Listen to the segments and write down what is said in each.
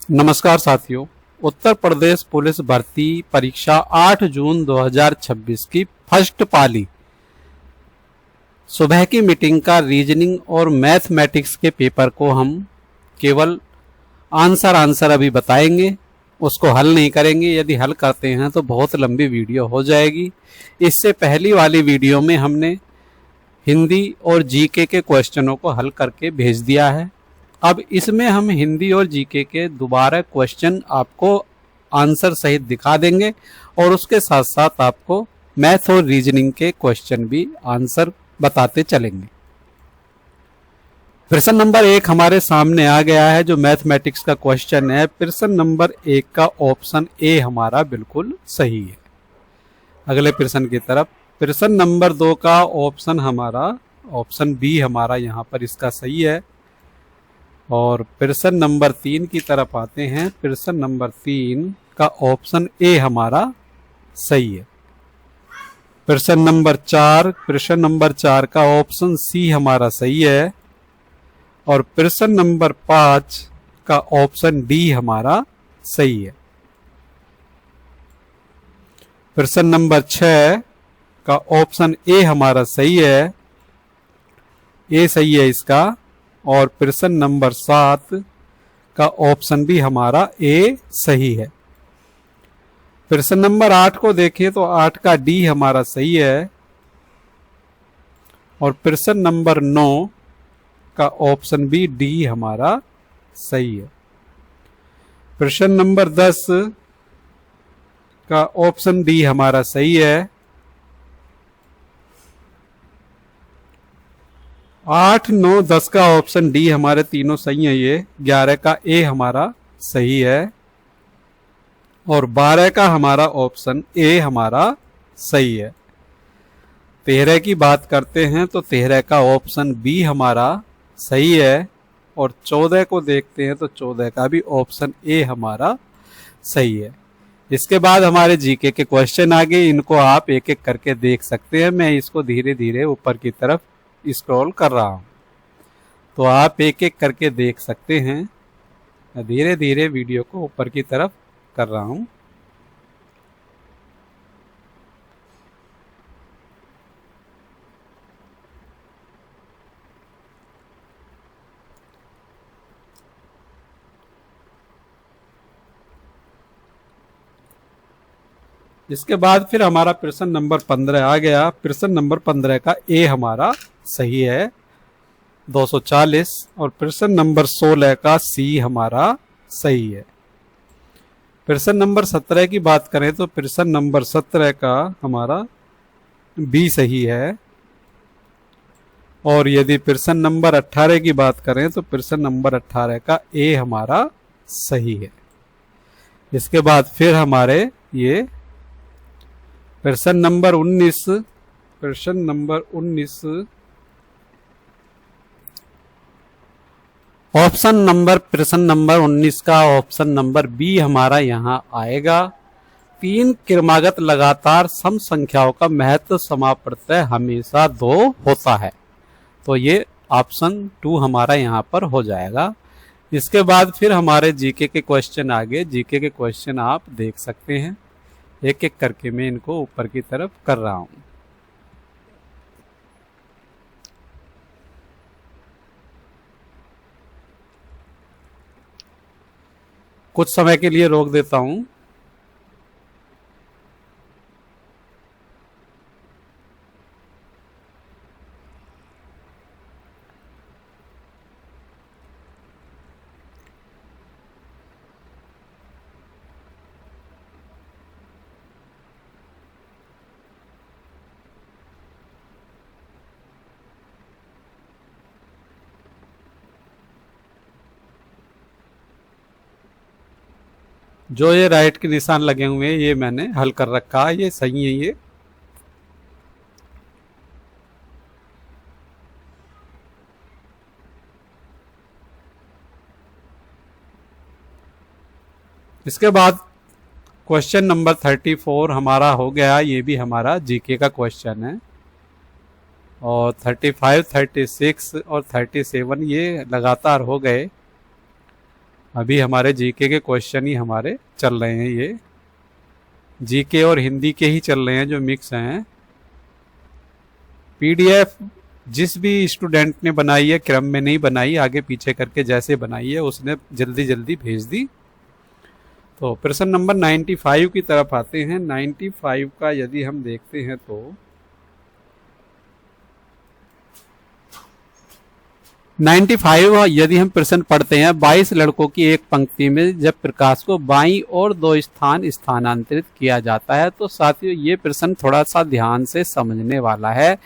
नमस्कार साथियों। उत्तर प्रदेश पुलिस भर्ती परीक्षा 8 जून 2026 की फर्स्ट पाली सुबह की मीटिंग का रीजनिंग और मैथमेटिक्स के पेपर को हम केवल आंसर अभी बताएंगे, उसको हल नहीं करेंगे। यदि हल करते हैं तो बहुत लंबी वीडियो हो जाएगी। इससे पहली वाली वीडियो में हमने हिंदी और जीके के क्वेश्चनों को हल करके भेज दिया है। अब इसमें हम हिंदी और जीके के दोबारा क्वेश्चन आपको आंसर सहित दिखा देंगे और उसके साथ साथ आपको मैथ और रीजनिंग के क्वेश्चन भी आंसर बताते चलेंगे। प्रश्न नंबर 1 हमारे सामने आ गया है, जो मैथमेटिक्स का क्वेश्चन है। प्रश्न नंबर 1 का ऑप्शन ए हमारा बिल्कुल सही है। अगले प्रश्न की तरफ, प्रश्न नंबर 2 का ऑप्शन बी हमारा यहाँ पर इसका सही है। और प्रश्न नंबर 3 की तरफ आते हैं। प्रश्न नंबर 3 का ऑप्शन ए हमारा सही है। प्रश्न नंबर 4 का ऑप्शन सी हमारा सही है। और प्रश्न नंबर 5 का ऑप्शन डी हमारा सही है। प्रश्न नंबर 6 का ऑप्शन ए हमारा सही है, ए सही है इसका। और प्रश्न नंबर 7 का ऑप्शन भी हमारा ए सही है। प्रश्न नंबर 8 को देखिए तो 8 का डी हमारा सही है। और प्रश्न नंबर 9 का ऑप्शन भी डी हमारा सही है। प्रश्न नंबर 10 का ऑप्शन डी हमारा सही है। 8, 9, 10 का ऑप्शन डी हमारे तीनों सही है। ये 11 का ए हमारा सही है। और 12 का हमारा ऑप्शन ए हमारा सही है। 13 की बात करते हैं तो 13 का ऑप्शन बी हमारा सही है। और 14 को देखते हैं तो 14 का भी ऑप्शन ए हमारा सही है। इसके बाद हमारे जीके के क्वेश्चन आ गए, इनको आप एक एक करके देख सकते हैं। मैं इसको धीरे धीरे ऊपर की तरफ स्क्रॉल कर रहा हूं, तो आप एक एक करके देख सकते हैं। मैं धीरे धीरे वीडियो को ऊपर की तरफ कर रहा हूं। इसके बाद फिर हमारा प्रश्न नंबर 15 आ गया। प्रश्न नंबर 15 का ए हमारा सही है, 240। और प्रश्न नंबर 16 का सी हमारा सही है। प्रश्न नंबर 17 की बात करें तो प्रश्न नंबर 17 का हमारा बी सही है। और यदि प्रश्न नंबर 18 की बात करें तो प्रश्न नंबर 18 का ए हमारा सही है। इसके बाद फिर हमारे ये प्रश्न नंबर 19 प्रश्न नंबर 19 का ऑप्शन नंबर बी हमारा यहाँ आएगा। 3 क्रमागत लगातार सम संख्याओं का महत्व समाप्रत्यय हमेशा 2 होता है, तो ये ऑप्शन 2 हमारा यहाँ पर हो जाएगा। इसके बाद फिर हमारे जीके के क्वेश्चन आगे। जीके के क्वेश्चन आप देख सकते हैं, एक एक करके मैं इनको ऊपर की तरफ कर रहा हूं। कुछ समय के लिए रोक देता हूं। जो ये राइट के निशान लगे हुए हैं ये मैंने हल कर रखा है, ये सही है ये। इसके बाद क्वेश्चन नंबर 34 हमारा हो गया, ये भी हमारा जीके का क्वेश्चन है। और 35, 36 और 37 ये लगातार हो गए। अभी हमारे जीके के क्वेश्चन ही हमारे चल रहे हैं, ये जीके और हिंदी के ही चल रहे हैं जो मिक्स हैं। पीडीएफ जिस भी स्टूडेंट ने बनाई है, क्रम में नहीं बनाई, आगे पीछे करके जैसे बनाई है उसने जल्दी जल्दी भेज दी। तो प्रश्न नंबर 95 की तरफ आते हैं। 95 का यदि हम देखते हैं तो 95 यदि हम प्रश्न पढ़ते हैं, 22 लड़कों की एक पंक्ति में जब प्रकाश को बाईं और 2 स्थान स्थानांतरित किया जाता है। तो साथियों ये प्रश्न थोड़ा सा ध्यान से समझने वाला है।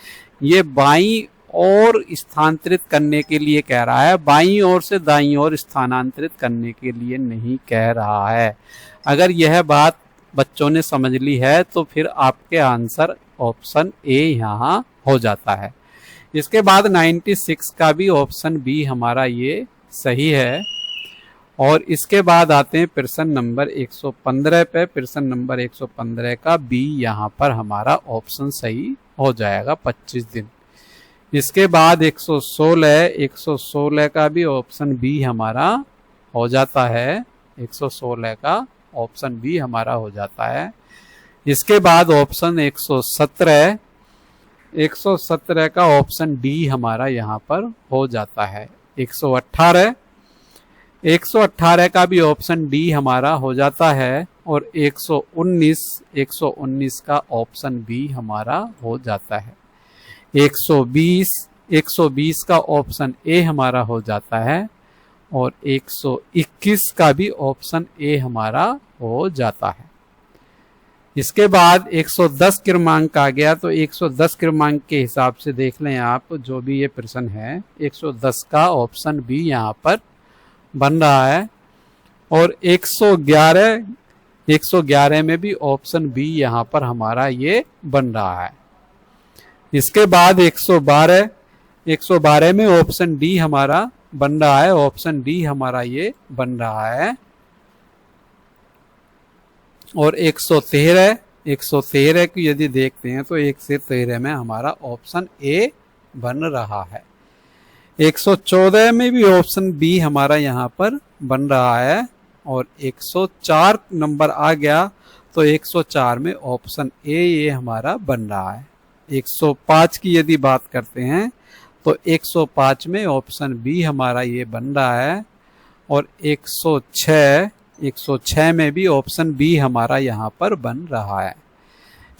ये बाईं और स्थानांतरित करने के लिए कह रहा है, बाईं ओर से दाईं ओर स्थानांतरित करने के लिए नहीं कह रहा है। अगर यह बात बच्चों ने समझ ली है तो फिर आपके आंसर ऑप्शन ए यहाँ हो जाता है। इसके बाद 96 का भी ऑप्शन बी हमारा ये सही है। और इसके बाद आते हैं प्रश्न नंबर 115 पे। प्रश्न नंबर 115 का बी यहाँ पर हमारा ऑप्शन सही हो जाएगा, 25 दिन। इसके बाद 116 का भी ऑप्शन बी हमारा हो जाता है, 116 का ऑप्शन बी हमारा हो जाता है। इसके बाद ऑप्शन 117 का ऑप्शन डी हमारा यहाँ पर हो जाता है। 118 का भी ऑप्शन डी हमारा हो जाता है। और 119 का ऑप्शन बी हमारा हो जाता है। 120 का ऑप्शन ए हमारा हो जाता है। और 121 का भी ऑप्शन ए हमारा हो जाता है। इसके बाद 110 क्रमांक आ गया। तो 110 क्रमांक के हिसाब से देख लें आप, जो भी ये प्रश्न है, 110 का ऑप्शन बी यहाँ पर बन रहा है। और 111 में भी ऑप्शन बी यहाँ पर हमारा ये बन रहा है। इसके बाद 112 में ऑप्शन डी हमारा बन रहा है, ऑप्शन डी हमारा ये बन रहा है। और 113 की यदि देखते हैं तो 1 से 13 में हमारा ऑप्शन ए बन रहा है। 114 में भी ऑप्शन बी हमारा यहाँ पर बन रहा है। और 104 नंबर आ गया तो 104 में ऑप्शन ए ये हमारा बन रहा है। 105 की यदि बात करते हैं तो 105 में ऑप्शन बी हमारा ये बन रहा है। और 106 में भी ऑप्शन बी हमारा यहाँ पर बन रहा है।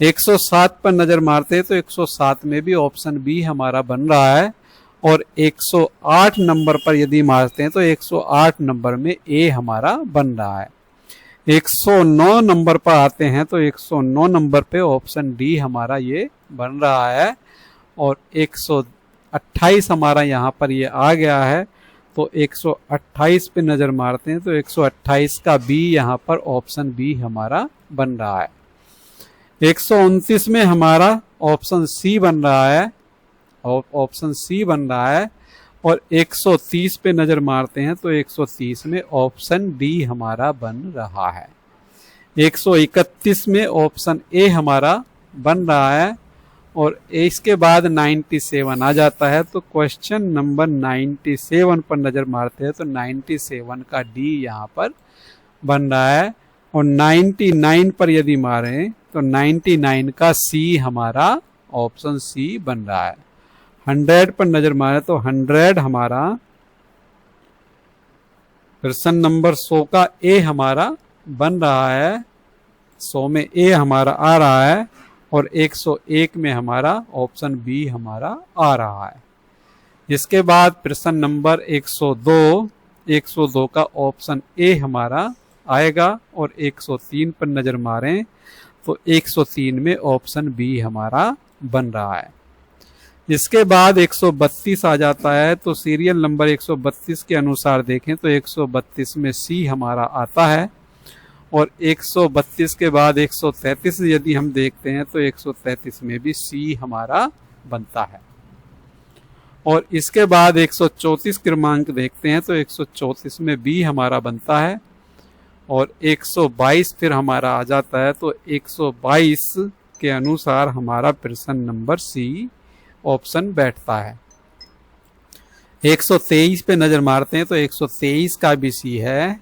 107 पर नजर मारते हैं तो 107 में भी ऑप्शन बी हमारा बन रहा है। और 108 नंबर पर यदि मारते हैं तो 108 नंबर में ए हमारा बन रहा है। 109 नंबर पर आते हैं तो 109 नंबर पे ऑप्शन डी हमारा ये बन रहा है। और 128 हमारा यहाँ पर ये आ गया है। तो 128 पे नजर मारते हैं तो 128 का बी यहाँ पर ऑप्शन बी हमारा बन रहा है। 129 में हमारा ऑप्शन सी बन रहा है, ऑप्शन सी बन रहा है। और 130 पे नजर मारते हैं तो 130 में ऑप्शन डी हमारा बन रहा है। 131 में ऑप्शन ए हमारा बन रहा है। और इसके बाद 97 आ जाता है। तो क्वेश्चन नंबर 97 पर नजर मारते हैं तो 97 का डी यहाँ पर बन रहा है। और 99 पर यदि मारें तो 99 का सी हमारा ऑप्शन सी बन रहा है। 100 पर नजर मारे तो 100 हमारा प्रश्न नंबर 100 का ए हमारा बन रहा है, 100 में ए हमारा आ रहा है। और 101 में हमारा ऑप्शन बी हमारा आ रहा है। इसके बाद प्रश्न नंबर 102 का ऑप्शन ए हमारा आएगा। और 103 पर नजर मारें तो 103 में ऑप्शन बी हमारा बन रहा है। इसके बाद 132 आ जाता है। तो सीरियल नंबर 132 के अनुसार देखें तो 132 में सी हमारा आता है। और 132 के बाद 133 यदि हम देखते हैं तो 133 में भी सी हमारा बनता है। और इसके बाद 134 क्रमांक देखते हैं तो 134 में बी हमारा बनता है। और 122 फिर हमारा आ जाता है। तो 122 के अनुसार हमारा प्रश्न नंबर सी ऑप्शन बैठता है। 123 पे नजर मारते हैं तो 123 का भी सी है,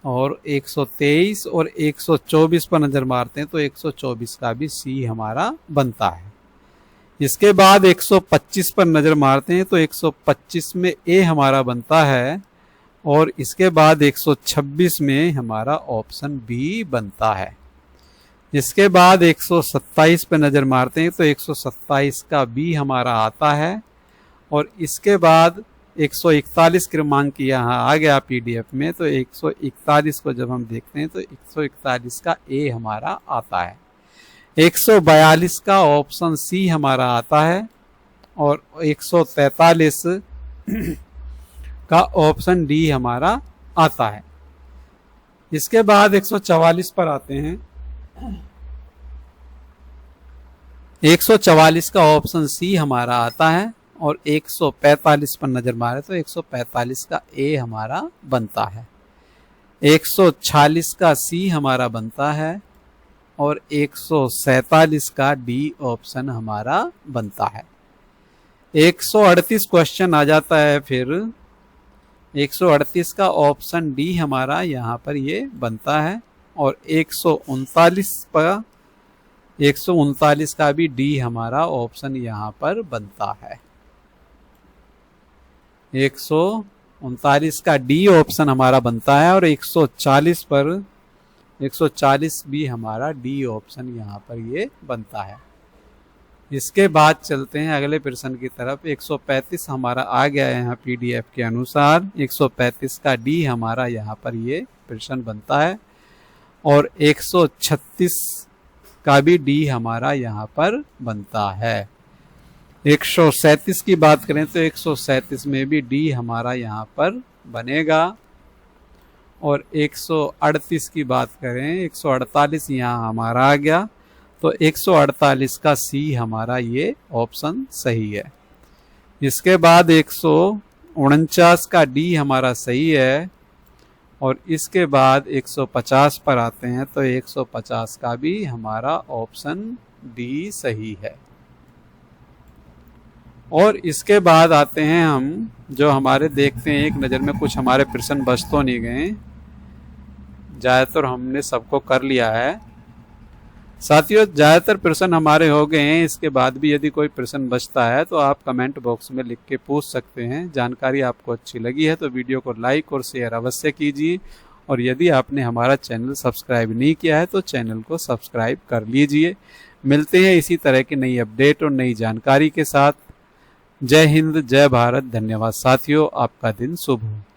और 123 और 124 पर नजर मारते हैं तो 124 का भी सी हमारा बनता है। इसके बाद 125 पर नजर मारते हैं तो 125 में ए हमारा बनता है, और इसके बाद 126 में हमारा ऑप्शन बी बनता है। इसके बाद 127 पे नजर मारते हैं तो 127 का बी हमारा आता है, और इसके बाद 141 क्रमांक यहाँ आ गया पीडीएफ में, तो 141 को जब हम देखते हैं तो 141 का ए हमारा आता है। 142 का ऑप्शन सी हमारा आता है, और 143 का ऑप्शन डी हमारा आता है। इसके बाद 144 पर आते हैं। 144 का ऑप्शन सी हमारा आता है, और 145 पर नजर मारे तो 145 का ए हमारा बनता है। 146 का सी हमारा बनता है, और 147 का डी ऑप्शन हमारा बनता है। 138 क्वेश्चन आ जाता है फिर। 138 का ऑप्शन डी हमारा यहाँ पर ये बनता है, और 139 का भी डी हमारा ऑप्शन यहाँ पर बनता है। 139 का डी ऑप्शन हमारा बनता है, और 140 पर 140 भी हमारा डी ऑप्शन यहाँ पर ये बनता है। इसके बाद चलते हैं अगले प्रश्न की तरफ। 135 हमारा आ गया है यहाँ पीडीएफ के अनुसार। 135 का डी हमारा यहाँ पर ये प्रश्न बनता है, और 136 का भी डी हमारा यहाँ पर बनता है। 137 की बात करें तो 137 में भी डी हमारा यहाँ पर बनेगा, और 138 की बात करें 148 यहाँ हमारा आ गया, तो 148 का सी हमारा ये ऑप्शन सही है। इसके बाद 149 का डी हमारा सही है, और इसके बाद 150 पर आते हैं तो 150 का भी हमारा ऑप्शन डी सही है। और इसके बाद आते हैं हम जो हमारे देखते हैं एक नज़र में कुछ हमारे प्रश्न बच तो नहीं गए, ज़्यादातर हमने सबको कर लिया है। साथियों ज़्यादातर प्रश्न हमारे हो गए हैं। इसके बाद भी यदि कोई प्रश्न बचता है तो आप कमेंट बॉक्स में लिख के पूछ सकते हैं। जानकारी आपको अच्छी लगी है तो वीडियो को लाइक और शेयर अवश्य कीजिए, और यदि आपने हमारा चैनल सब्सक्राइब नहीं किया है तो चैनल को सब्सक्राइब कर लीजिए। मिलते हैं इसी तरह की नई अपडेट और नई जानकारी के साथ। जय हिंद, जय भारत, धन्यवाद साथियों, आपका दिन शुभ हो।